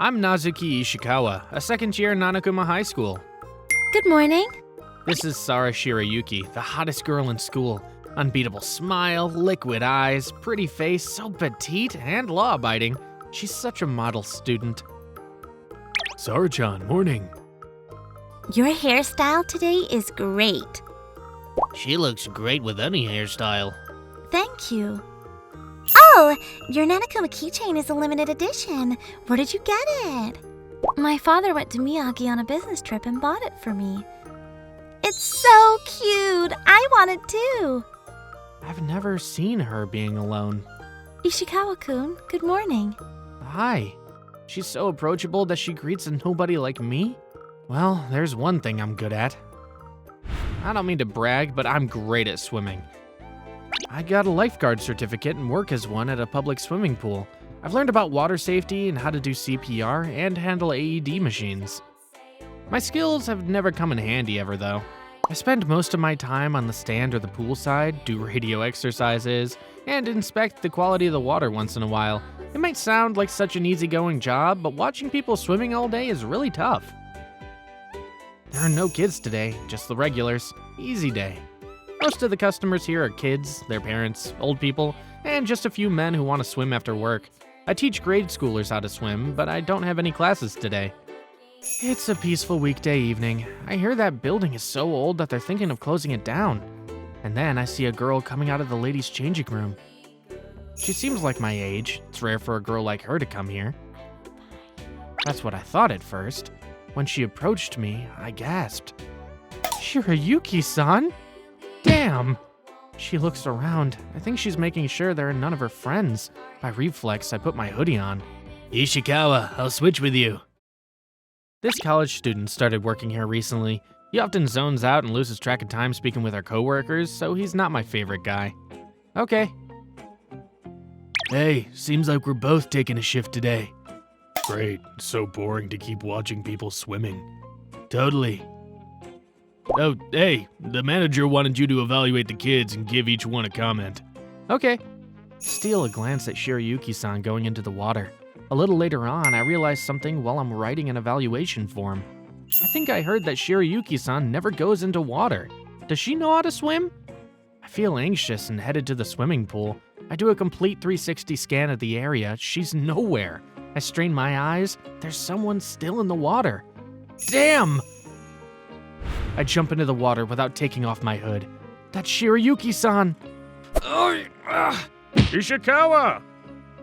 I'm Nazuki Ishikawa, a second year in Nanakuma High School. Good morning. This is Sara Shirayuki, the hottest girl in school. Unbeatable smile, liquid eyes, pretty face, so petite and law-abiding. She's such a model student. Sara-chan, morning. Your hairstyle today is great. She looks great with any hairstyle. Thank you. Oh, your Nanakuma keychain is a limited edition. Where did you get it? My father went to Miyagi on a business trip and bought it for me. It's so cute. I want it too. I've never seen her being alone. Ishikawa-kun, good morning. Hi. She's so approachable that she greets a nobody like me? Well, there's one thing I'm good at. I don't mean to brag, but I'm great at swimming. I got a lifeguard certificate and work as one at a public swimming pool. I've learned about water safety and how to do CPR and handle AED machines. My skills have never come in handy ever though. I spend most of my time on the stand or the pool side, do radio exercises, and inspect the quality of the water once in a while. It might sound like such an easygoing job, but watching people swimming all day is really tough. There are no kids today, just the regulars. Easy day. Most of the customers here are kids, their parents, old people, and just a few men who want to swim after work. I teach grade schoolers how to swim, but I don't have any classes today. It's a peaceful weekday evening. I hear that building is so old that they're thinking of closing it down. And then I see a girl coming out of the ladies' changing room. She seems like my age. It's rare for a girl like her to come here. That's what I thought at first. When she approached me, I gasped. Shirayuki-san? Damn! She looks around. I think she's making sure there are none of her friends. By reflex, I put my hoodie on. Ishikawa, I'll switch with you. This college student started working here recently. He often zones out and loses track of time speaking with our coworkers, so he's not my favorite guy. Okay. Hey, seems like we're both taking a shift today. Great, so boring to keep watching people swimming. Totally. Oh, hey, the manager wanted you to evaluate the kids and give each one a comment. Okay. Steal a glance at Shirayuki-san going into the water. A little later on, I realized something while I'm writing an evaluation form. I think I heard that Shirayuki-san never goes into water. Does she know how to swim? I feel anxious and headed to the swimming pool. I do a complete 360 scan of the area. She's nowhere. I strain my eyes. There's someone still in the water. Damn! I jump into the water without taking off my hood. That's Shirayuki-san. Ishikawa!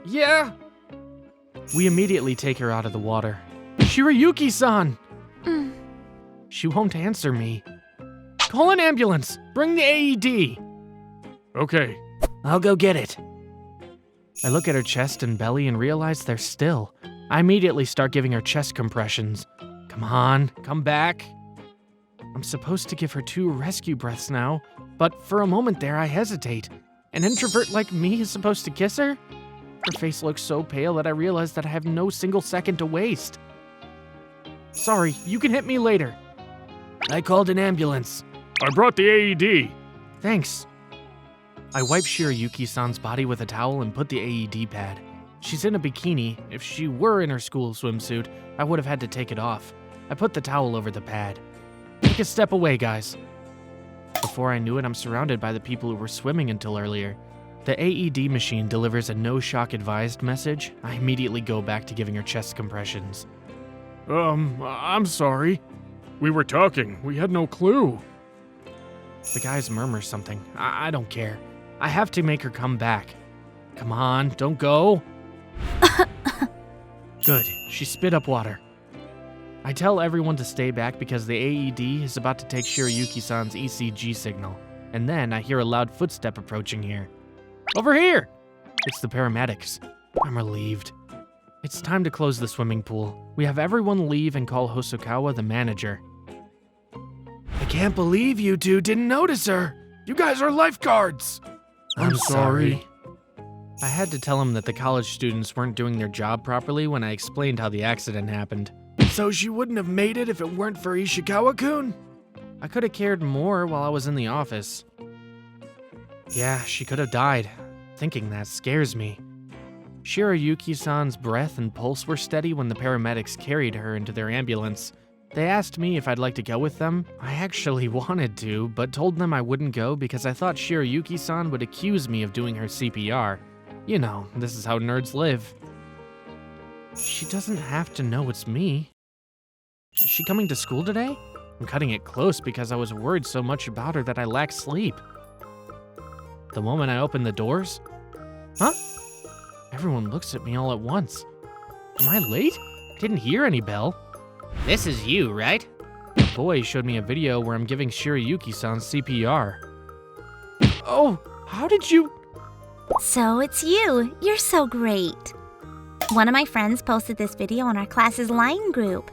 Yeah? We immediately take her out of the water. Shirayuki-san! She won't answer me. Call an ambulance. Bring the AED. Okay. I'll go get it. I look at her chest and belly and realize they're still. I immediately start giving her chest compressions. Come on, come back. I'm supposed to give her 2 rescue breaths now, but for a moment there I hesitate. An introvert like me is supposed to kiss her? Her face looks so pale that I realize that I have no single second to waste. Sorry, you can hit me later. I called an ambulance. I brought the AED. Thanks. I wipe Shirayuki-san's body with a towel and put the AED pad. She's in a bikini. If she were in her school swimsuit, I would have had to take it off. I put the towel over the pad. Take a step away, guys. Before I knew it, I'm surrounded by the people who were swimming until earlier. The AED machine delivers a no shock advised message. I immediately go back to giving her chest compressions. I'm sorry. We were talking. We had no clue. The guys murmur something. I don't care. I have to make her come back. Come on, don't go. Good, she spit up water. I tell everyone to stay back because the AED is about to take Shirayuki-san's ECG signal, and then I hear a loud footstep approaching here. Over here! It's the paramedics. I'm relieved. It's time to close the swimming pool. We have everyone leave and call Hosokawa the manager. I can't believe you two didn't notice her. You guys are lifeguards. I'm sorry. I had to tell him that the college students weren't doing their job properly when I explained how the accident happened. So she wouldn't have made it if it weren't for Ishikawa-kun? I could have cared more while I was in the office. Yeah, she could have died. Thinking that scares me. Shirayuki-san's breath and pulse were steady when the paramedics carried her into their ambulance. They asked me if I'd like to go with them. I actually wanted to, but told them I wouldn't go because I thought Shirayuki-san would accuse me of doing her CPR. You know, this is how nerds live. She doesn't have to know it's me. Is she coming to school today? I'm cutting it close because I was worried so much about her that I lacked sleep. The moment I opened the doors... Huh? Everyone looks at me all at once. Am I late? I didn't hear any bell. This is you, right? The boy showed me a video where I'm giving Shirayuki-san CPR. Oh, how did you... So it's you. You're so great. One of my friends posted this video on our class's line group.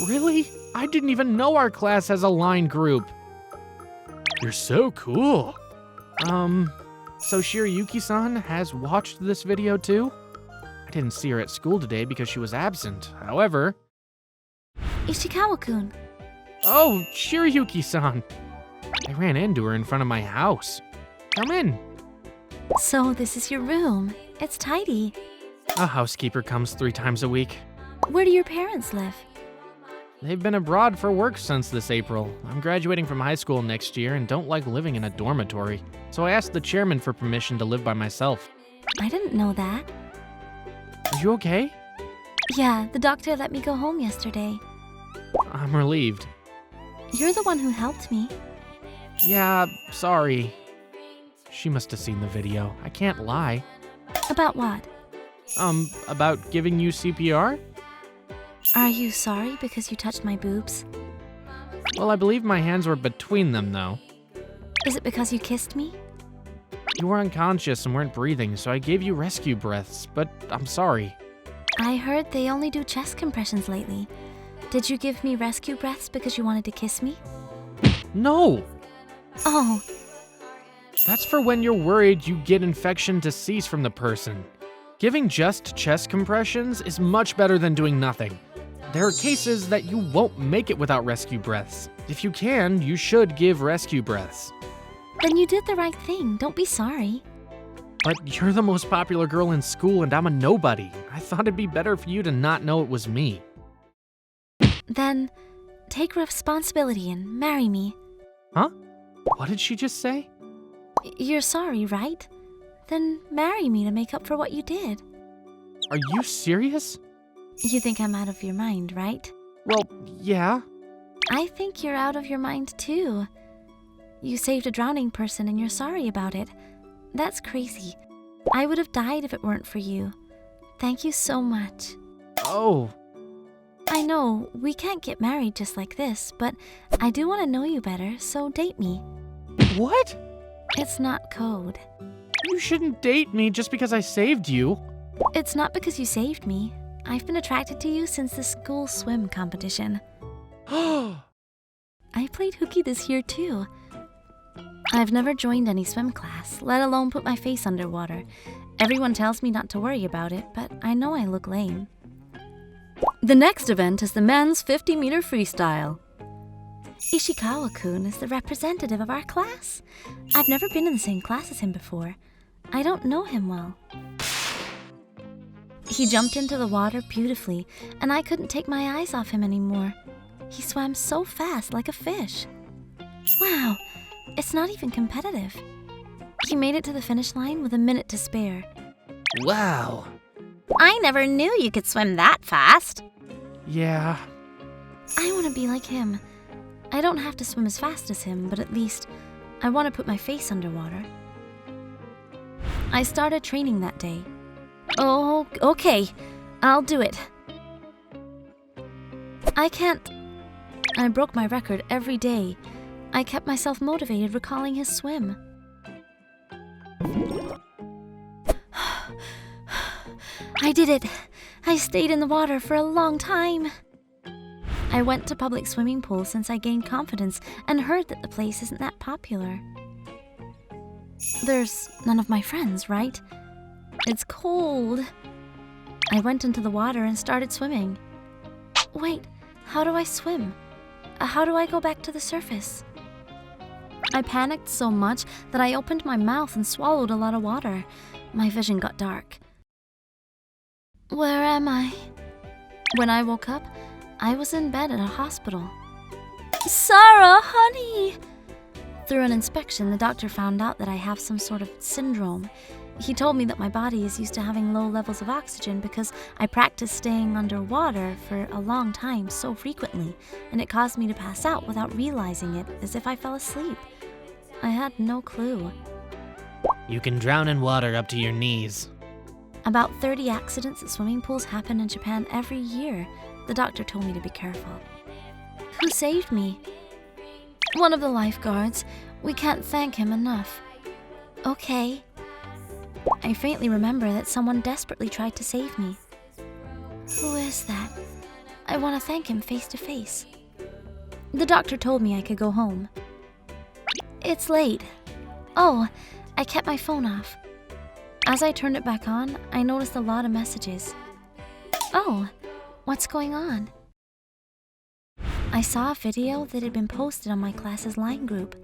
Really? I didn't even know our class has a line group. You're so cool. So Shirayuki-san has watched this video too? I didn't see her at school today because she was absent. However... Ishikawa-kun. Oh, Shirayuki-san. I ran into her in front of my house. Come in. So this is your room. It's tidy. A housekeeper comes 3 times a week. Where do your parents live? They've been abroad for work since this April. I'm graduating from high school next year and don't like living in a dormitory. So I asked the chairman for permission to live by myself. I didn't know that. Are you okay? Yeah, the doctor let me go home yesterday. I'm relieved. You're the one who helped me. Yeah, sorry. She must have seen the video. I can't lie. About what? About giving you CPR? Are you sorry because you touched my boobs? Well, I believe my hands were between them, though. Is it because you kissed me? You were unconscious and weren't breathing, so I gave you rescue breaths, but I'm sorry. I heard they only do chest compressions lately. Did you give me rescue breaths because you wanted to kiss me? No! Oh, That's for when you're worried you get infection to cease from the person. Giving just chest compressions is much better than doing nothing. There are cases that you won't make it without rescue breaths. If you can, you should give rescue breaths. then you did the right thing. Don't be sorry. But you're the most popular girl in school and I'm a nobody. I thought it'd be better for you to not know it was me. Then, take responsibility and marry me. Huh? What did she just say? You're sorry, right? Then marry me to make up for what you did. Are you serious? You think I'm out of your mind, right? Well, yeah. I think you're out of your mind too. You saved a drowning person and you're sorry about it. That's crazy. I would have died if it weren't for you. Thank you so much. Oh, I know, we can't get married just like this, but I do want to know you better, so date me. what? It's not code. You shouldn't date me just because I saved you. It's not because you saved me. I've been attracted to you since the school swim competition. I played hooky this year too. I've never joined any swim class, let alone put my face underwater. Everyone tells me not to worry about it, but I know I look lame. The next event is the men's 50-meter freestyle. Ishikawa-kun is the representative of our class. I've never been in the same class as him before. I don't know him well. He jumped into the water beautifully, and I couldn't take my eyes off him anymore. He swam so fast like a fish. Wow, it's not even competitive. He made it to the finish line with a minute to spare. Wow. I never knew you could swim that fast. Yeah. I want to be like him. I don't have to swim as fast as him, but at least I want to put my face underwater. I started training that day. Oh, okay. I'll do it. I broke my record every day. I kept myself motivated recalling his swim. I did it. I stayed in the water for a long time. I went to public swimming pools since I gained confidence and heard that the place isn't that popular. There's none of my friends, right? It's cold. I went into the water and started swimming. Wait, how do I swim? How do I go back to the surface? I panicked so much that I opened my mouth and swallowed a lot of water. My vision got dark. Where am I? When I woke up, I was in bed at a hospital. Sarah, honey! Through an inspection, the doctor found out that I have some sort of syndrome. He told me that my body is used to having low levels of oxygen because I practiced staying underwater for a long time so frequently, and it caused me to pass out without realizing it, as if I fell asleep. I had no clue. You can drown in water up to your knees. About 30 accidents at swimming pools happen in Japan every year. The doctor told me to be careful. Who saved me? One of the lifeguards. We can't thank him enough. Okay. I faintly remember that someone desperately tried to save me. Who is that? I want to thank him face to face. The doctor told me I could go home. It's late. Oh, I kept my phone off. As I turned it back on, I noticed a lot of messages. Oh, what's going on? I saw a video that had been posted on my class's line group.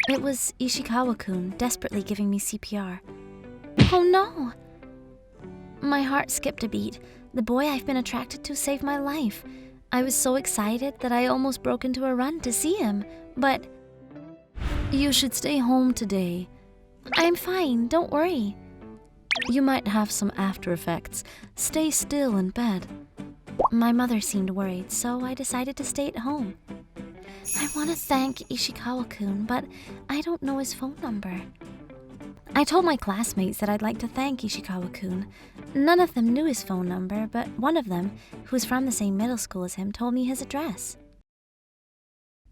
It was Ishikawa-kun desperately giving me CPR. Oh no! My heart skipped a beat. The boy I've been attracted to saved my life. I was so excited that I almost broke into a run to see him, but... You should stay home today. I'm fine, don't worry. You might have some after effects. Stay still in bed. My mother seemed worried, so I decided to stay at home. I want to thank Ishikawa-kun, but I don't know his phone number. I told my classmates that I'd like to thank Ishikawa-kun. None of them knew his phone number, but one of them, who was from the same middle school as him, told me his address.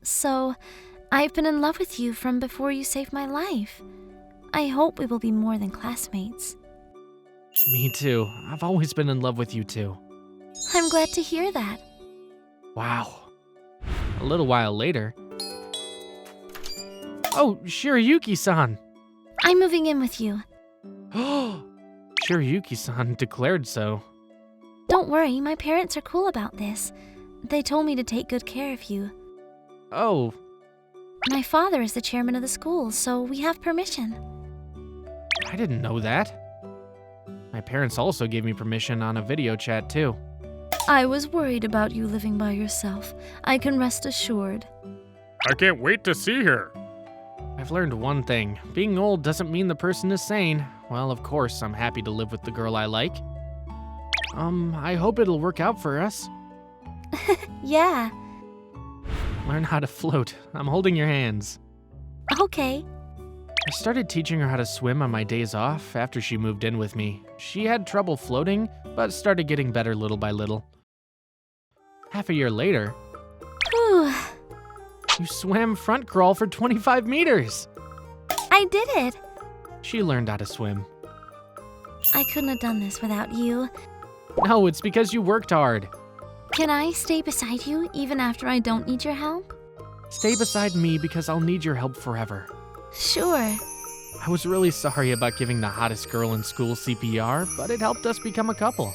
So, I've been in love with you from before you saved my life. I hope we will be more than classmates. Me too. I've always been in love with you too. I'm glad to hear that. Wow. A little while later... Oh, Shirayuki-san! I'm moving in with you. Shirayuki-san declared so. Don't worry, my parents are cool about this. They told me to take good care of you. Oh, My father is the chairman of the school, so we have permission. I didn't know that. My parents also gave me permission on a video chat too. I was worried about you living by yourself. I can rest assured. I can't wait to see her. I've learned one thing. Being old doesn't mean the person is sane. Well, of course, I'm happy to live with the girl I like. I hope it'll work out for us. Yeah, Learn how to float. I'm holding your hands. okay. I started teaching her how to swim on my days off after she moved in with me. She had trouble floating, but started getting better little by little. Half a year later, Whew, you swam front crawl for 25 meters. I did it. She learned how to swim. I couldn't have done this without you. No, it's because you worked hard. Can I stay beside you even after I don't need your help? Stay beside me because I'll need your help forever. Sure. I was really sorry about giving the hottest girl in school CPR, but it helped us become a couple.